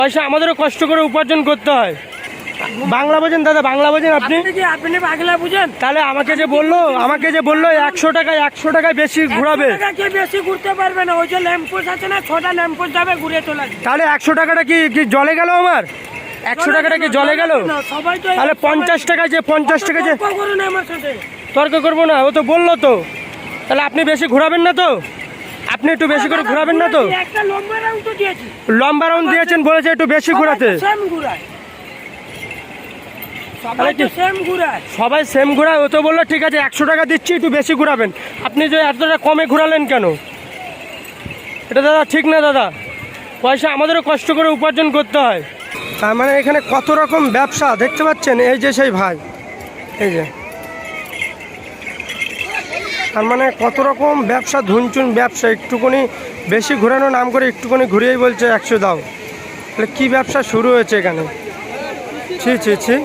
পয়সা আমাদেরও কষ্ট করে উপার্জন করতে হয়। বাংলা বোঝেন দাদা? বাংলা বোঝেন আপনি? আপনি বাংলা বুঝেন? তাহলে আমাকে যে বললো 100 টাকায় বেশি ঘুরাবে। বেশি ঘুরতে পারবে না, ওই যে ল্যাম্পোস্ট আছে না, 6টা ল্যাম্পোস্ট যাবে ঘুরে চলে আসবে। তাহলে 100 টাকাটা কি জলে গেল? আমার 100 টাকাটা কি জলে গেল? তাহলে 50 টাকা যে আমার সাথে তর্ক করবো না, ও তো বললো তো। তাহলে আপনি বেশি ঘোরাবেন না তো? আপনি একটু বেশি করে ঘোরাবেন না তো? একটা লম্বা রাউন্ড তো দিয়েছি। লম্বা রাউন্ড দিয়েছেন, বলেছে একটু বেশি ঘোরাতে। সবাই সেম ঘোরায়। ও তো বললো ঠিক আছে 100 টাকা দিচ্ছি, একটু বেশি ঘোরাবেন। আপনি যে এতটা কমে ঘোরালেন কেন? এটা দাদা ঠিক না দাদা। পয়সা আমাদেরও কষ্ট করে উপার্জন করতে হয়। তার মানে এখানে কত রকম ব্যবসা দেখতে পাচ্ছেন। এই যে সেই ভাই, এই যে, তার মানে কত রকম ব্যবসা, ধুনচুন ব্যবসা। একটুখানি বেশি ঘোরানো নাম করে একটুখানি ঘুরিয়েই বলছে 100 দাও। তাহলে কী ব্যবসা শুরু হয়েছে এখানে? ছি ছি ছি।